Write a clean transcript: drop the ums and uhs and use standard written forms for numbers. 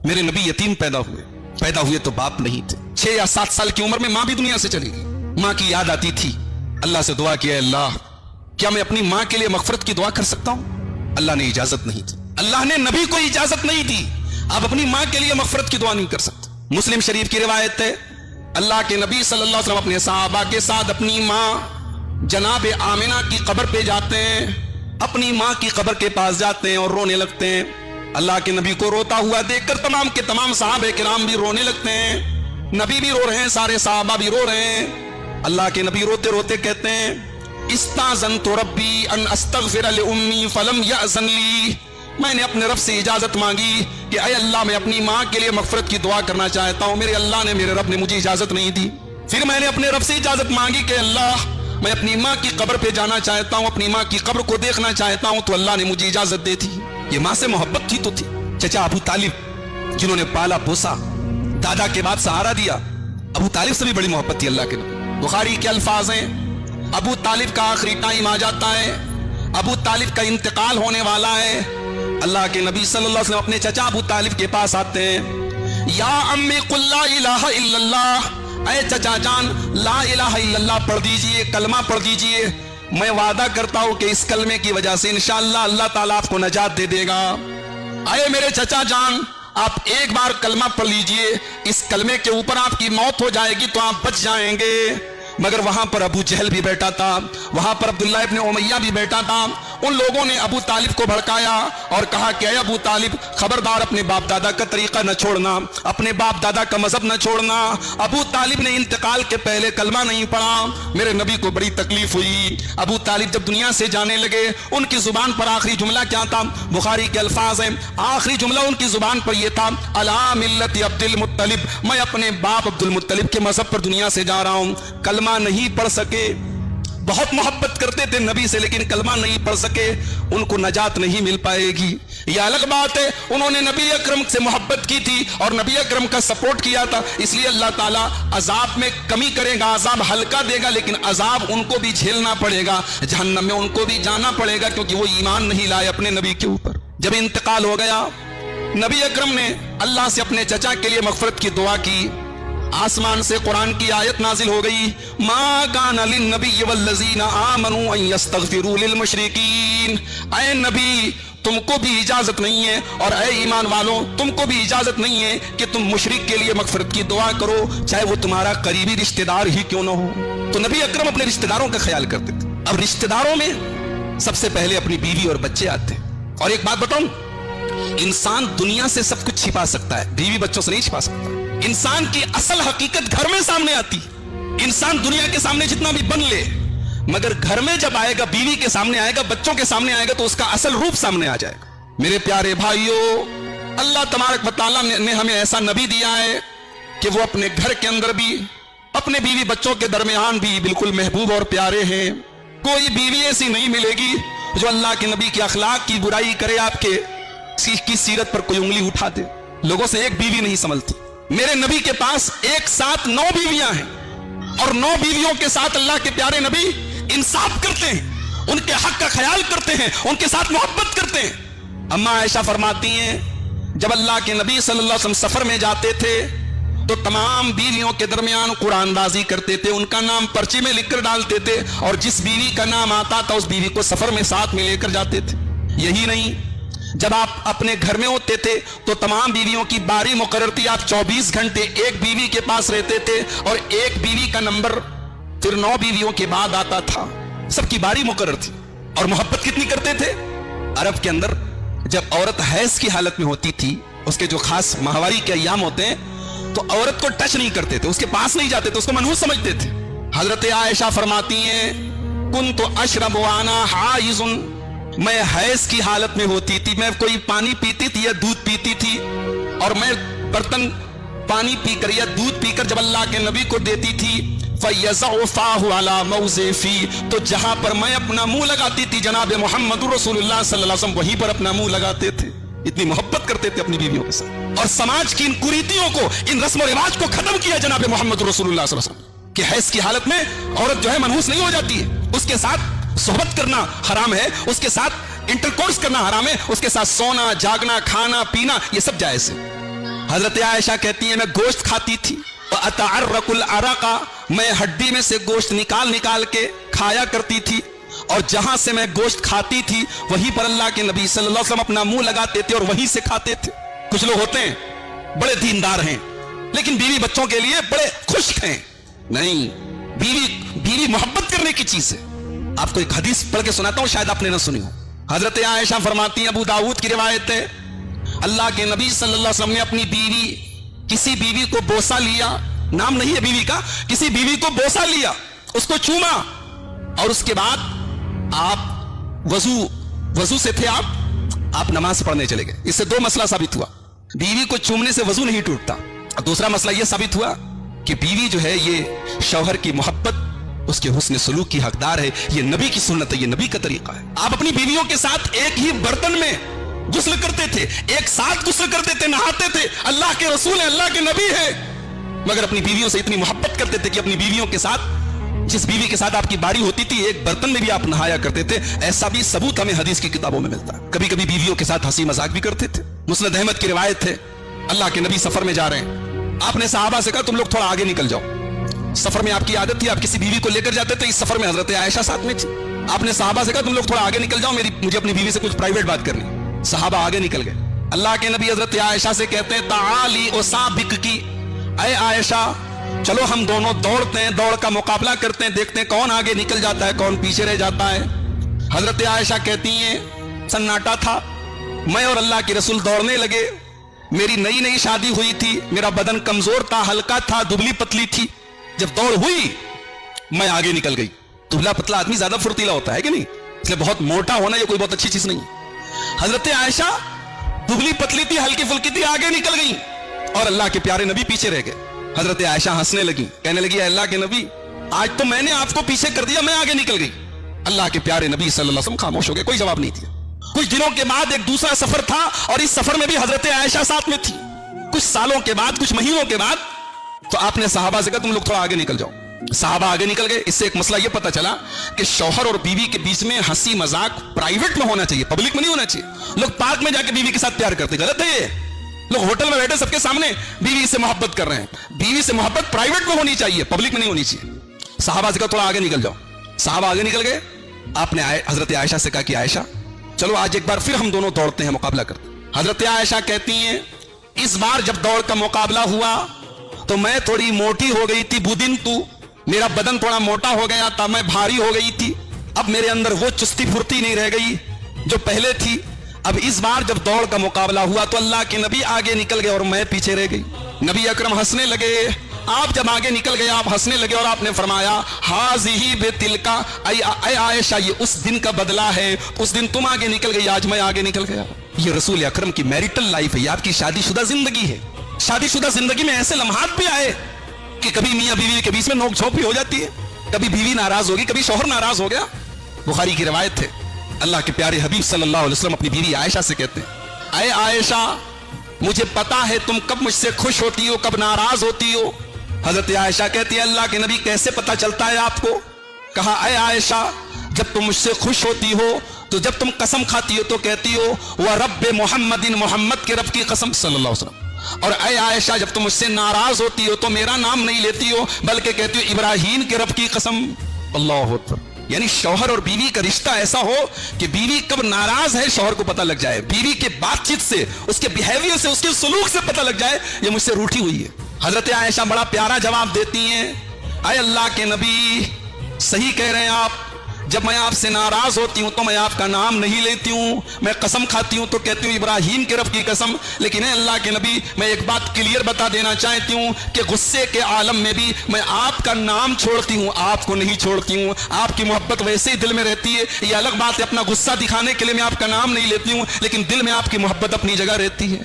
میرے نبی یتیم پیدا ہوئے تو باپ نہیں تھے. 6 یا 7 سال کی عمر میں ماں بھی دنیا سے چلی گئی. ماں کی یاد آتی تھی. اللہ سے دعا کیا, اللہ کیا میں اپنی ماں کے لیے مغفرت کی دعا کر سکتا ہوں؟ اللہ نے اجازت نہیں دی. اللہ نے نبی کو اجازت نہیں دی. آپ اپنی ماں کے لیے مغفرت کی دعا نہیں کر سکتے. مسلم شریف کی روایت ہے, اللہ کے نبی صلی اللہ علیہ وسلم اپنے صحابہ کے ساتھ اپنی ماں جناب آمنہ کی قبر پہ جاتے ہیں. اپنی ماں کی قبر کے پاس جاتے ہیں اور رونے لگتے ہیں. اللہ کے نبی کو روتا ہوا دیکھ کر تمام کے تمام صحابہ کرام بھی رونے لگتے ہیں. نبی بھی رو رہے ہیں, سارے صحابہ بھی رو رہے ہیں. اللہ کے نبی روتے روتے کہتے ہیں, استاذنت ربی ان استغفر لأمی فلم یأذن لی. میں نے اپنے رب سے اجازت مانگی کہ اے اللہ میں اپنی ماں کے لیے مغفرت کی دعا کرنا چاہتا ہوں, میرے رب نے مجھے اجازت نہیں دی. پھر میں نے اپنے رب سے اجازت مانگی کہ اللہ میں اپنی ماں کی قبر پہ جانا چاہتا ہوں, اپنی ماں کی قبر کو دیکھنا چاہتا ہوں, تو اللہ نے مجھے اجازت دے دی. یہ ماں سے محبت تھی تو تھی. چچا ابو طالب جنہوں نے پالا پوسا, دادا کے بعد سہارا دیا, ابو طالب سے بھی بڑی محبت تھی اللہ کے نبی. بخاری کے الفاظ ہیں, ابو طالب کا آخری ٹائم آ جاتا ہے, ابو طالب کا انتقال ہونے والا ہے. اللہ کے نبی صلی اللہ علیہ وسلم اپنے چچا ابو طالب کے پاس آتے ہیں. یا امی قل لا الہ الا اللہ, اے چچا جان لا الہ الا اللہ پڑھ دیجئے, کلمہ پڑھ دیجئے. میں وعدہ کرتا ہوں کہ اس کلمے کی وجہ سے انشاءاللہ اللہ تعالیٰ آپ کو نجات دے دے گا. اے میرے چچا جان, آپ ایک بار کلمہ پڑھ لیجئے, اس کلمے کے اوپر آپ کی موت ہو جائے گی تو آپ بچ جائیں گے. مگر وہاں پر ابو جہل بھی بیٹھا تھا, وہاں پر عبداللہ ابن امیہ بھی بیٹھا تھا. ان لوگوں نے ابو طالب کو بھڑکایا اور کہا کہ اے ابو طالب خبردار اپنے باپ دادا کا طریقہ نہ چھوڑنا, اپنے باپ دادا کا مذہب نہ چھوڑنا. ابو طالب نے انتقال کے پہلے کلمہ نہیں پڑھا. میرے نبی کو بڑی تکلیف ہوئی. ابو طالب جب دنیا سے جانے لگے, ان کی زبان پر آخری جملہ کیا تھا؟ بخاری کے الفاظ ہیں, آخری جملہ ان کی زبان پر یہ تھا, علی ملت عبد المطلب, میں اپنے باپ عبد المطلب کے مذہب پر دنیا سے جا رہا ہوں. کلمہ نہیں پڑھ سکے. بہت محبت کرتے تھے نبی سے, لیکن کلمہ نہیں پڑھ سکے, ان کو نجات نہیں مل پائے گی. یہ الگ بات ہے, انہوں نے نبی اکرم سے محبت کی تھی اور نبی اکرم کا سپورٹ کیا تھا, اس لیے اللہ تعالیٰ عذاب میں کمی کرے گا, عذاب ہلکا دے گا, لیکن عذاب ان کو بھی جھیلنا پڑے گا, جہنم میں ان کو بھی جانا پڑے گا, کیونکہ وہ ایمان نہیں لائے اپنے نبی کے اوپر. جب انتقال ہو گیا, نبی اکرم نے اللہ سے اپنے چچا کے لیے مغفرت کی دعا کی. آسمان سے قرآن کی آیت نازل ہو گئی, ما کان للنبی والذین آمنوا ان یستغفروا للمشرکین. اے نبی تم کو بھی اجازت نہیں ہے, اور اے ایمان والوں تم کو بھی اجازت نہیں ہے کہ تم مشرک کے لیے مغفرت کی دعا کرو, چاہے وہ تمہارا قریبی رشتہ دار ہی کیوں نہ ہو. تو نبی اکرم اپنے رشتہ داروں کا خیال کرتے تھے. اب رشتہ داروں میں سب سے پہلے اپنی بیوی اور بچے آتے ہیں. اور ایک بات بتاؤں, انسان دنیا سے سب کچھ چھپا سکتا ہے, بیوی بچوں سے نہیں چھپا سکتا. انسان کی اصل حقیقت گھر میں سامنے آتی. انسان دنیا کے سامنے جتنا بھی بن لے, مگر گھر میں جب آئے گا, بیوی کے سامنے آئے گا, بچوں کے سامنے آئے گا, تو اس کا اصل روپ سامنے آ جائے گا. میرے پیارے بھائیوں, اللہ تبارک و تعالیٰ نے ہمیں ایسا نبی دیا ہے کہ وہ اپنے گھر کے اندر بھی, اپنے بیوی بچوں کے درمیان بھی بالکل محبوب اور پیارے ہیں. کوئی بیوی ایسی نہیں ملے گی جو اللہ کے نبی کے اخلاق کی برائی کرے, آپ کی سیرت پر کوئی انگلی اٹھا دے. لوگوں سے ایک بیوی نہیں سنبھلتی. میرے نبی کے پاس ایک ساتھ 9 بیویاں ہیں, اور 9 بیویوں کے ساتھ اللہ کے پیارے نبی انصاف کرتے ہیں, ان کے حق کا خیال کرتے ہیں, ان کے ساتھ محبت کرتے ہیں. اما عائشہ فرماتی ہیں, جب اللہ کے نبی صلی اللہ علیہ وسلم سفر میں جاتے تھے تو تمام بیویوں کے درمیان قرآن بازی کرتے تھے, ان کا نام پرچی میں لکھ کر ڈالتے تھے, اور جس بیوی کا نام آتا تھا اس بیوی کو سفر میں ساتھ میں لے کر جاتے تھے. یہی نہیں, جب آپ اپنے گھر میں ہوتے تھے تو تمام بیویوں کی باری مقرر تھی, آپ 24 گھنٹے ایک بیوی کے پاس رہتے تھے, اور ایک بیوی کا نمبر پھر 9 بیویوں کے بعد آتا تھا. سب کی باری مقرر تھی. اور محبت کتنی کرتے تھے. عرب کے اندر جب عورت حیض کی حالت میں ہوتی تھی, اس کے جو خاص ماہواری کے ایام ہوتے ہیں, تو عورت کو ٹچ نہیں کرتے تھے, اس کے پاس نہیں جاتے تھے, اس کو منحوس سمجھتے تھے. حضرت عائشہ فرماتی ہیں, کنت اشرب وانا حائض, میں حیض کی حالت میں ہوتی تھی, میں کوئی پانی پیتی تھی یا دودھ پیتی تھی, اور میں برتن پانی پی کر یا دودھ پی کر جب اللہ کے نبی کو دیتی تھی, فَيَزَعُ فَاهُ عَلَى مَوْزِ فِي, تو جہاں پر میں اپنا منہ لگاتی تھی جناب محمد رسول اللہ صلی اللہ علیہ وسلم وہیں پر اپنا منہ لگاتے تھے. اتنی محبت کرتے تھے اپنی بیویوں کے ساتھ. اور سماج کی ان کریتیوں کو, ان رسم و رواج کو ختم کیا جناب محمد رسول اللہ صلی اللہ علیہ وسلم, کہ حیض کی حالت میں عورت جو ہے منحوس نہیں ہو جاتی ہے, اس کے ساتھ صحبت کرنا حرام ہے, اس کے ساتھ انٹرکورس کرنا حرام ہے, اس کے ساتھ سونا جاگنا کھانا پینا یہ سب جائز ہے. حضرت عائشہ کہتی ہیں میں گوشت کھاتی تھی، وَأَتَعَرَّقُ الْعَرَقَ میں ہڈی میں سے گوشت نکال نکال کے کھایا کرتی تھی، اور جہاں سے میں گوشت کھاتی تھی وہیں پر اللہ کے نبی صلی اللہ علیہ وسلم اپنا منہ لگاتے تھے اور وہیں سے کھاتے تھے۔ کچھ لوگ ہوتے ہیں بڑے دیندار ہیں لیکن بیوی بچوں کے لیے بڑے خشک ہیں، نہیں، بیوی محبت کرنے کی چیز ہے۔ آپ کو ایک حدیث پڑھ کے سناتا ہوں، شاید آپ نے نہ سنی ہو۔ حضرت عائشہ فرماتی ہیں، ابو داؤد کی روایت ہے، اللہ کے نبی صلی اللہ علیہ وسلم نے اپنی بیوی، کسی بیوی کو بوسہ لیا، نام نہیں ہے بیوی کا، کسی بیوی کو بوسہ لیا، اس کو چوما، اور اس کے بعد آپ وضو سے تھے، آپ نماز پڑھنے چلے گئے۔ اس سے دو مسئلہ ثابت ہوا، بیوی کو چومنے سے وضو نہیں ٹوٹتا، اور دوسرا مسئلہ یہ ثابت ہوا کہ بیوی جو ہے یہ شوہر کی محبت، اس کے حسن سلوک کی حقدار ہے۔ یہ نبی کی سنت ہے، یہ نبی کا طریقہ ہے۔ آپ اپنی بیویوں کے ساتھ ایک ہی برتن میں غسل کرتے تھے، ایک ساتھ غسل کرتے تھے، نہاتے تھے، اللہ کے رسول ہیں، اللہ کے نبی ہیں، مگر اپنی بیویوں سے اتنی محبت کرتے تھے کہ اپنی بیویوں کے ساتھ، جس بیوی کے ساتھ آپ کی باری ہوتی تھی ایک برتن میں بھی آپ نہایا کرتے تھے۔ ایسا بھی ثبوت ہمیں حدیث کی کتابوں میں ملتا ہے۔ کبھی کبھی بیویوں کے ساتھ ہنسی مذاق بھی کرتے تھے۔ مسند احمد کی روایت ہے، اللہ کے نبی سفر میں جا رہے ہیں، آپ نے صحابہ سے کہا تم لوگ تھوڑا آگے نکل جاؤ۔ سفر میں آپ کی عادت تھی، آپ کسی بیوی کو لے کر جاتے تھے، اس سفر میں حضرت عائشہ ساتھ میں تھی، آپ نے صحابہ سے کہا تم لوگ تھوڑا آگے نکل جاؤ، مجھے اپنی بیوی سے کچھ پرائیویٹ بات کرنی۔ صحابہ آگے نکل گئے۔ اللہ کے نبی حضرت عائشہ سے کہتے ہیں تعالی اسابق کی، اے عائشہ چلو ہم دونوں دوڑتے ہیں، دوڑ کا مقابلہ کرتے ہیں، دیکھتے ہیں کون آگے نکل جاتا ہے کون پیچھے رہ جاتا ہے۔ حضرت عائشہ کہتی ہیں سناٹا تھا، میں اور اللہ کے رسول دوڑنے لگے، میری نئی نئی شادی ہوئی تھی، میرا بدن کمزور تھا، ہلکا تھا، دبلی پتلی تھی، جب دوڑ ہوئی میں آگے نکل گئی۔ دبلا پتلا آدمی زیادہ پھرتیلا ہوتا ہے کہ نہیں، اس لیے بہت موٹا ہونا یہ کوئی بہت اچھی چیز نہیں ہے۔ حضرت عائشہ دبلی پتلی تھی، ہلکی پھلکی تھی، آگے نکل گئی، اور اللہ کے پیارے نبی پیچھے رہ گئے۔ حضرت عائشہ ہنسنے لگی، کہنے لگی اے اللہ کے نبی آج تو میں نے آپ کو پیچھے کر دیا، میں آگے نکل گئی۔ اللہ کے پیارے نبی صلی اللہ علیہ وسلم خاموش ہو گئے، کوئی جواب نہیں دیا۔ کچھ دنوں کے بعد ایک دوسرا سفر تھا، اور اس سفر میں بھی حضرت عائشہ ساتھ میں تھی۔ کچھ سالوں کے بعد، کچھ مہینوں کے بعد، تو آپ نے صحابہ سے کہا تم لوگ تھوڑا آگے نکل جاؤ۔ صحابہ آگے نکل گئے۔ اس سے ایک مسئلہ یہ پتہ چلا کہ شوہر اور بیوی کے بیچ میں ہنسی مذاق پرائیویٹ میں ہونا چاہیے، پبلک میں نہیں ہونا چاہیے۔ لوگ پارک میں جا کے بیوی کے ساتھ پیار کرتے، غلط ہے یہ۔ لوگ ہوٹل میں بیٹھے سب کے سامنے بیوی سے محبت کر رہے ہیں، بیوی سے محبت پرائیویٹ میں ہونی چاہیے، پبلک میں نہیں ہونی چاہیے۔ صحابہ سے کہا تھوڑا آگے نکل جاؤ۔ صحابہ آگے نکل گئے۔ آپ نے حضرت عائشہ سے کہا کہ عائشہ چلو آج ایک بار پھر ہم دونوں دوڑتے ہیں، مقابلہ کرتے ہیں۔ حضرت عائشہ کہتی ہیں اس بار جب دوڑ کا مقابلہ ہوا تو میں تھوڑی موٹی ہو گئی تھی، بدن تو میرا بدن تھوڑا موٹا ہو گیا تھا، میں بھاری ہو گئی تھی، اب میرے اندر وہ چستی پھرتی نہیں رہ گئی جو پہلے تھی۔ اب اس بار جب دوڑ کا مقابلہ ہوا تو اللہ کے نبی آگے نکل گئے اور میں پیچھے رہ گئی۔ نبی اکرم ہنسنے لگے، آپ جب آگے نکل گئے آپ ہنسنے لگے، اور آپ نے فرمایا ہاذہ بتلکا، اے عائشہ یہ اس دن کا بدلہ ہے، اس دن تم آگے نکل گئی، آج میں آگے نکل گیا۔ یہ رسول اکرم کی میریٹل لائف ہے، یہ آپ کی شادی شدہ زندگی ہے۔ شادی شدہ زندگی میں ایسے لمحات بھی آئے کہ کبھی میاں بیوی کے بیچ میں نوک جھونک بھی ہو جاتی ہے، کبھی بیوی ناراض ہوگی، کبھی شوہر ناراض ہو گیا۔ بخاری کی روایت ہے، اللہ کے پیارے حبیب صلی اللہ علیہ وسلم اپنی بیوی عائشہ سے کہتے ہیں اے عائشہ مجھے پتا ہے تم کب مجھ سے خوش ہوتی ہو کب ناراض ہوتی ہو۔ حضرت عائشہ کہتی ہے اللہ کے نبی کیسے پتا چلتا ہے آپ کو؟ کہا اے عائشہ جب تم مجھ سے خوش ہوتی ہو تو جب تم قسم کھاتی ہو تو کہتی ہو وَرَبِّ محمد، محمد کے رب کی قسم صلی اللہ علیہ وسلم، اور اے عائشہ جب تم مجھ سے ناراض ہوتی ہو تو میرا نام نہیں لیتی ہو بلکہ کہتی ہو ابراہیم کے رب کی قسم۔ اللہ اکبر۔ یعنی شوہر اور بیوی کا رشتہ ایسا ہو کہ بیوی کب ناراض ہے شوہر کو پتہ لگ جائے، بیوی کے بات چیت سے، اس کے بیہیویئر سے، اس کے سلوک سے پتہ لگ جائے یہ مجھ سے روٹھی ہوئی ہے۔ حضرت عائشہ بڑا پیارا جواب دیتی ہیں اے اللہ کے نبی صحیح کہہ رہے ہیں آپ، جب میں آپ سے ناراض ہوتی ہوں تو میں آپ کا نام نہیں لیتی ہوں، میں قسم کھاتی ہوں تو کہتی ہوں ابراہیم کے رب کی قسم، لیکن اے اللہ کے نبی میں ایک بات کلیئر بتا دینا چاہتی ہوں کہ غصے کے عالم میں بھی میں آپ کا نام چھوڑتی ہوں، آپ کو نہیں چھوڑتی ہوں۔ آپ کی محبت ویسے ہی دل میں رہتی ہے، یہ الگ بات ہے اپنا غصہ دکھانے کے لیے میں آپ کا نام نہیں لیتی ہوں، لیکن دل میں آپ کی محبت اپنی جگہ رہتی ہے۔